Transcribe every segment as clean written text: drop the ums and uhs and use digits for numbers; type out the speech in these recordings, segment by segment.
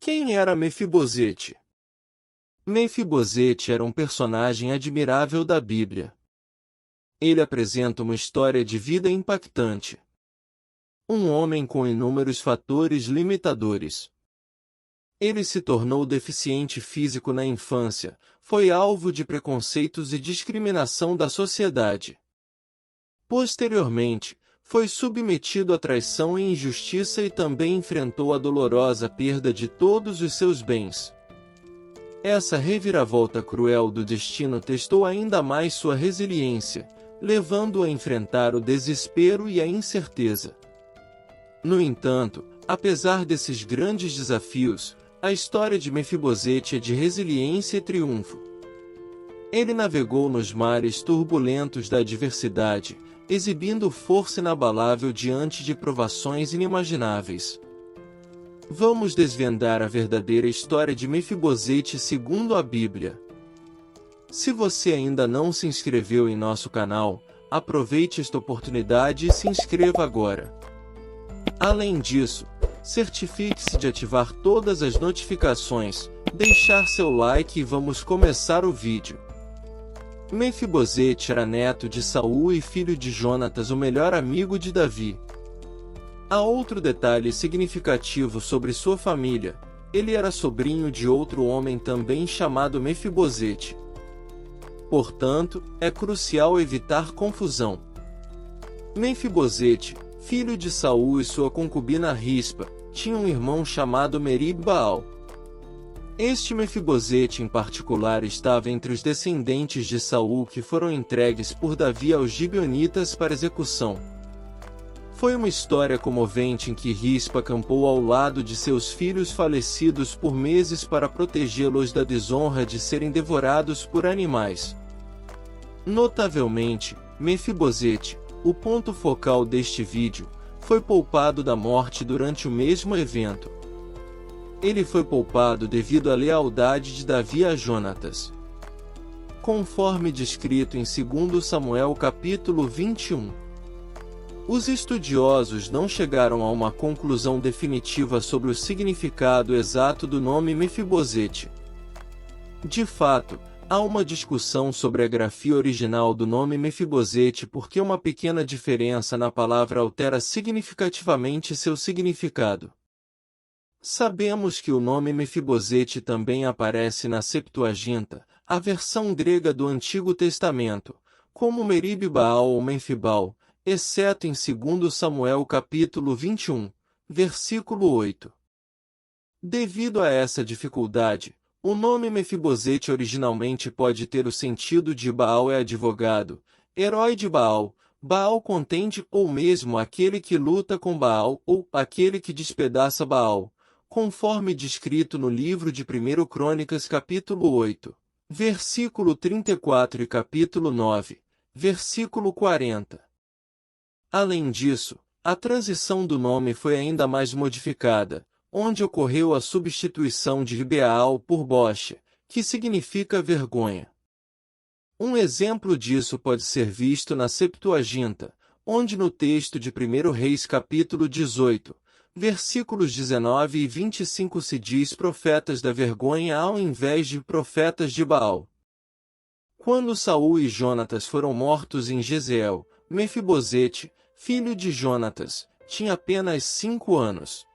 Quem era Mefibosete? Mefibosete era um personagem admirável da Bíblia. Ele apresenta uma história de vida impactante. Um homem com inúmeros fatores limitadores. Ele se tornou deficiente físico na infância, foi alvo de preconceitos e discriminação da sociedade. Posteriormente, foi submetido a traição e injustiça e também enfrentou a dolorosa perda de todos os seus bens. Essa reviravolta cruel do destino testou ainda mais sua resiliência, levando-o a enfrentar o desespero e a incerteza. No entanto, apesar desses grandes desafios, a história de Mefibosete é de resiliência e triunfo. Ele navegou nos mares turbulentos da adversidade, exibindo força inabalável diante de provações inimagináveis. Vamos desvendar a verdadeira história de Mefibosete segundo a Bíblia. Se você ainda não se inscreveu em nosso canal, aproveite esta oportunidade e se inscreva agora. Além disso, certifique-se de ativar todas as notificações, deixar seu like e vamos começar o vídeo. Mefibosete era neto de Saul e filho de Jonatas, o melhor amigo de Davi. Há outro detalhe significativo sobre sua família: ele era sobrinho de outro homem também chamado Mefibosete. Portanto, é crucial evitar confusão. Mefibosete, filho de Saul e sua concubina Rispa, tinha um irmão chamado Merib-Baal. Este Mefibosete em particular estava entre os descendentes de Saul que foram entregues por Davi aos gibeonitas para execução. Foi uma história comovente em que Rispa acampou ao lado de seus filhos falecidos por meses para protegê-los da desonra de serem devorados por animais. Notavelmente, Mefibosete, o ponto focal deste vídeo, foi poupado da morte durante o mesmo evento. Ele foi poupado devido à lealdade de Davi a Jonatas. Conforme descrito em 2 Samuel capítulo 21. Os estudiosos não chegaram a uma conclusão definitiva sobre o significado exato do nome Mefibosete. De fato, há uma discussão sobre a grafia original do nome Mefibosete porque uma pequena diferença na palavra altera significativamente seu significado. Sabemos que o nome Mefibosete também aparece na Septuaginta, a versão grega do Antigo Testamento, como Merib-Baal ou Menfibal, exceto em 2 Samuel capítulo 21, versículo 8. Devido a essa dificuldade, o nome Mefibosete originalmente pode ter o sentido de Baal é advogado, herói de Baal, Baal contende ou mesmo aquele que luta com Baal ou aquele que despedaça Baal, conforme descrito no livro de 1 Crônicas capítulo 8, versículo 34 e capítulo 9, versículo 40. Além disso, a transição do nome foi ainda mais modificada, onde ocorreu a substituição de Baal por Boche, que significa vergonha. Um exemplo disso pode ser visto na Septuaginta, onde no texto de 1 Reis capítulo 18, versículos 19 e 25 se diz profetas da vergonha ao invés de profetas de Baal. Quando Saul e Jonatas foram mortos em Jezreel, Mefibosete, filho de Jonatas, tinha apenas 5 anos.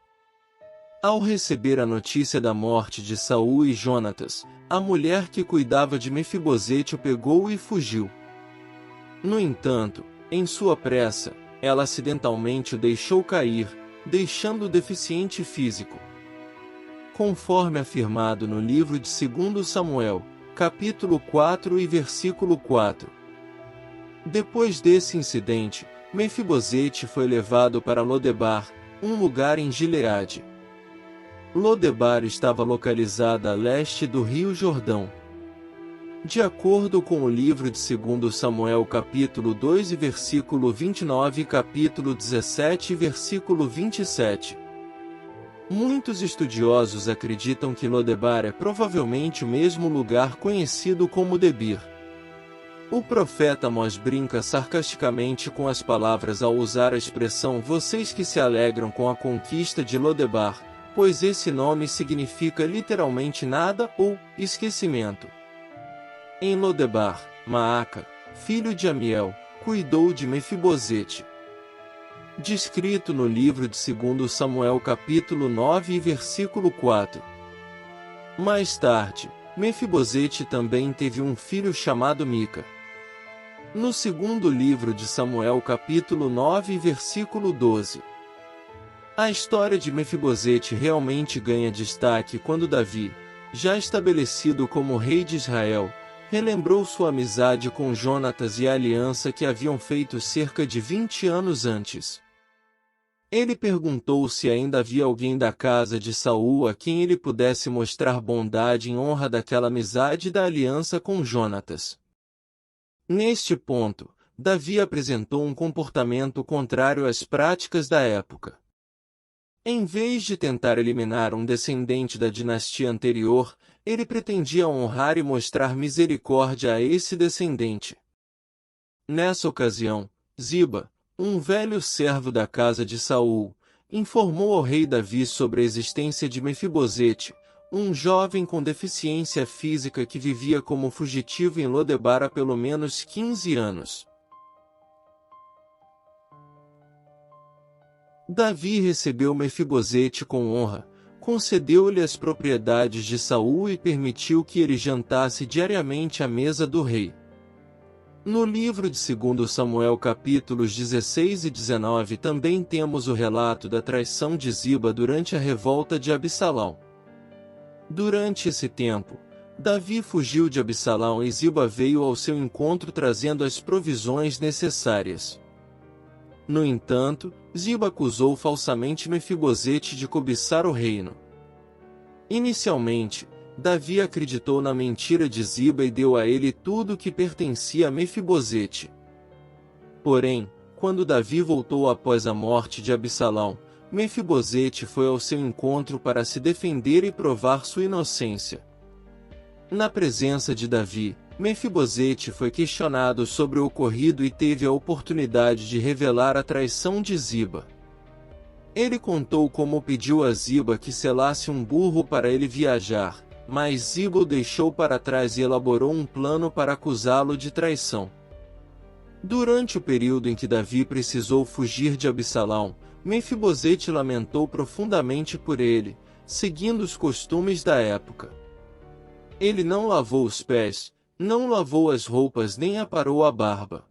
Ao receber a notícia da morte de Saul e Jonatas, a mulher que cuidava de Mefibosete o pegou e fugiu. No entanto, em sua pressa, ela acidentalmente o deixou cair, deixando-o deficiente físico. Conforme afirmado no livro de 2 Samuel, capítulo 4 e versículo 4. Depois desse incidente, Mefibosete foi levado para Lodebar, um lugar em Gileade. Lodebar estava localizada a leste do rio Jordão. De acordo com o livro de 2 Samuel capítulo 2 e versículo 29 e capítulo 17 e versículo 27. Muitos estudiosos acreditam que Lodebar é provavelmente o mesmo lugar conhecido como Debir. O profeta Amós brinca sarcasticamente com as palavras ao usar a expressão "vocês que se alegram com a conquista de Lodebar", pois esse nome significa literalmente nada ou esquecimento. Em Lodebar, Maaca, filho de Amiel, cuidou de Mefibosete. Descrito no livro de 2 Samuel capítulo 9 e versículo 4. Mais tarde, Mefibosete também teve um filho chamado Mica. No segundo livro de Samuel capítulo 9 versículo 12. A história de Mefibosete realmente ganha destaque quando Davi, já estabelecido como rei de Israel, relembrou sua amizade com Jonatas e a aliança que haviam feito cerca de 20 anos antes. Ele perguntou se ainda havia alguém da casa de Saul a quem ele pudesse mostrar bondade em honra daquela amizade e da aliança com Jonatas. Neste ponto, Davi apresentou um comportamento contrário às práticas da época. Em vez de tentar eliminar um descendente da dinastia anterior, ele pretendia honrar e mostrar misericórdia a esse descendente. Nessa ocasião, Ziba, um velho servo da casa de Saul, informou ao rei Davi sobre a existência de Mefibosete, um jovem com deficiência física que vivia como fugitivo em Lodebar há pelo menos 15 anos. Davi recebeu Mefibosete com honra, concedeu-lhe as propriedades de Saul e permitiu que ele jantasse diariamente à mesa do rei. No livro de 2 Samuel capítulos 16 e 19 também temos o relato da traição de Ziba durante a revolta de Absalão. Durante esse tempo, Davi fugiu de Absalão e Ziba veio ao seu encontro trazendo as provisões necessárias. No entanto, Ziba acusou falsamente Mefibosete de cobiçar o reino. Inicialmente, Davi acreditou na mentira de Ziba e deu a ele tudo o que pertencia a Mefibosete. Porém, quando Davi voltou após a morte de Absalão, Mefibosete foi ao seu encontro para se defender e provar sua inocência. Na presença de Davi, Mefibosete foi questionado sobre o ocorrido e teve a oportunidade de revelar a traição de Ziba. Ele contou como pediu a Ziba que selasse um burro para ele viajar, mas Ziba o deixou para trás e elaborou um plano para acusá-lo de traição. Durante o período em que Davi precisou fugir de Absalão, Mefibosete lamentou profundamente por ele, seguindo os costumes da época. Ele não lavou os pés, não lavou as roupas nem aparou a barba.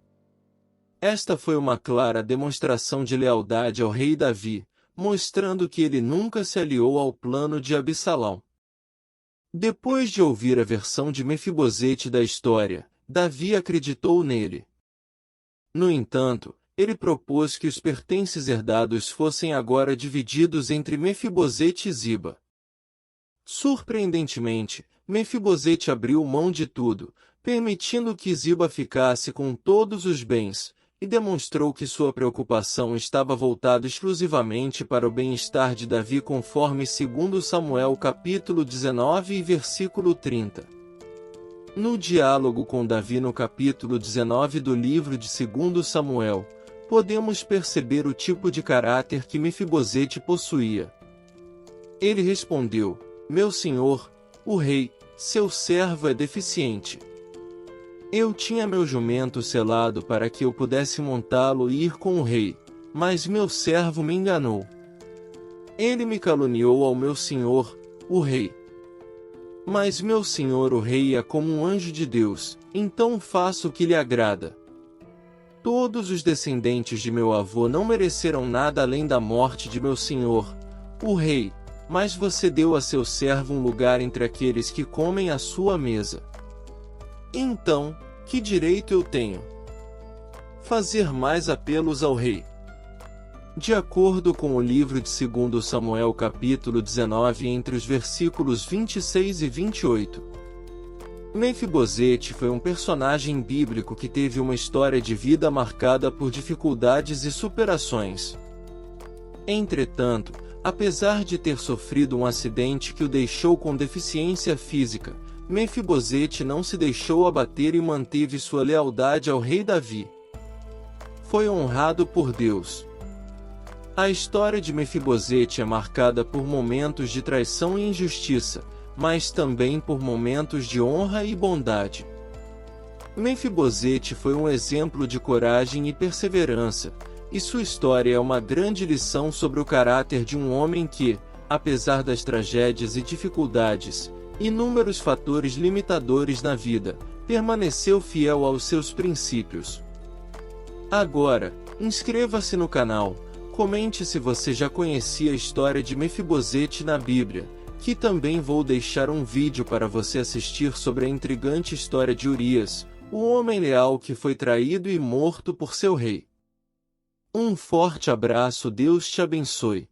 Esta foi uma clara demonstração de lealdade ao rei Davi, mostrando que ele nunca se aliou ao plano de Absalão. Depois de ouvir a versão de Mefibosete da história, Davi acreditou nele. No entanto, ele propôs que os pertences herdados fossem agora divididos entre Mefibosete e Ziba. Surpreendentemente, Mefibosete abriu mão de tudo, permitindo que Ziba ficasse com todos os bens, e demonstrou que sua preocupação estava voltada exclusivamente para o bem-estar de Davi conforme 2 Samuel capítulo 19 e versículo 30. No diálogo com Davi no capítulo 19 do livro de 2 Samuel, podemos perceber o tipo de caráter que Mefibosete possuía. Ele respondeu: "Meu senhor, o rei, seu servo é deficiente. Eu tinha meu jumento selado para que eu pudesse montá-lo e ir com o rei, mas meu servo me enganou. Ele me caluniou ao meu senhor, o rei. Mas meu senhor o rei é como um anjo de Deus, então faço o que lhe agrada. Todos os descendentes de meu avô não mereceram nada além da morte de meu senhor, o rei, mas você deu a seu servo um lugar entre aqueles que comem à sua mesa. Então, que direito eu tenho? Fazer mais apelos ao rei?" De acordo com o livro de 2 Samuel capítulo 19 entre os versículos 26 e 28. Mefibosete foi um personagem bíblico que teve uma história de vida marcada por dificuldades e superações. Entretanto, apesar de ter sofrido um acidente que o deixou com deficiência física, Mefibosete não se deixou abater e manteve sua lealdade ao rei Davi. Foi honrado por Deus. A história de Mefibosete é marcada por momentos de traição e injustiça, mas também por momentos de honra e bondade. Mefibosete foi um exemplo de coragem e perseverança, e sua história é uma grande lição sobre o caráter de um homem que, apesar das tragédias e dificuldades, inúmeros fatores limitadores na vida, permaneceu fiel aos seus princípios. Agora, inscreva-se no canal, comente se você já conhecia a história de Mefibosete na Bíblia, que também vou deixar um vídeo para você assistir sobre a intrigante história de Urias, o homem leal que foi traído e morto por seu rei. Um forte abraço, Deus te abençoe.